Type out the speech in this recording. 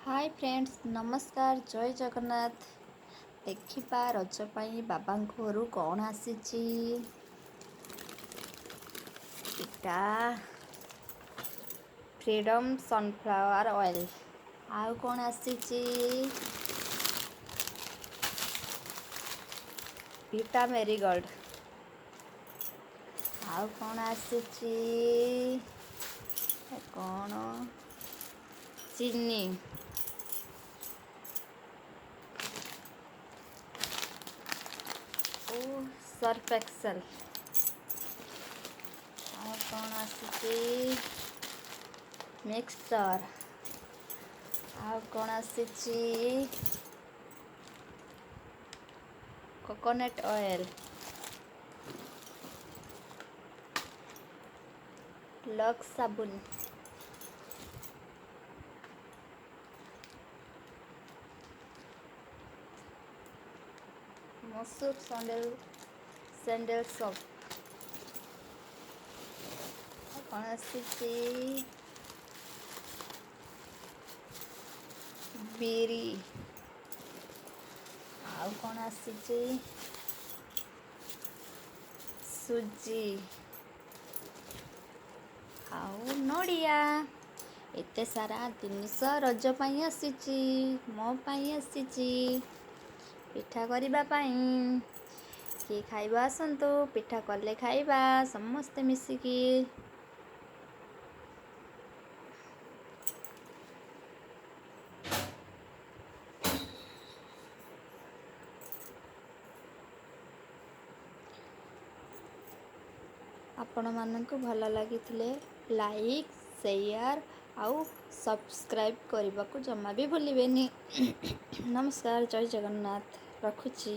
Hi friends नमस्कार जय जगन्नाथ। देखिबा रज पाई बाबा घरू कौन आसीची। इटा फ्रीडम सनफ्लावर ऑयल। आउ कौन आसीची भिटा मेरीगोल्ड। आउ कौन आसीची कौन चीनी। ओ सर्फ एक्सेल। आउ कौन आसीची मिक्सचर। आउ कौन आसीची कोकोनट ऑयल। लक्स साबुन। मसूर सैंडल सोप। कौन आसीची बिरी। आउ कौन आसीची सुजी। आउ नड़िया। एते सारा जिनिस रज पाई आसीची मो पाई आसीची पिठा करिबा पाई। किए खाइबा आसंतु पिठा कले खाइबा समस्ते मिसिकी। आपण माननकु भल लागिथिले लाइक शेयर आउ सब्सक्राइब करने को जमा भी भूलिबेनी। नमस्कार जय जगन्नाथ रखुची।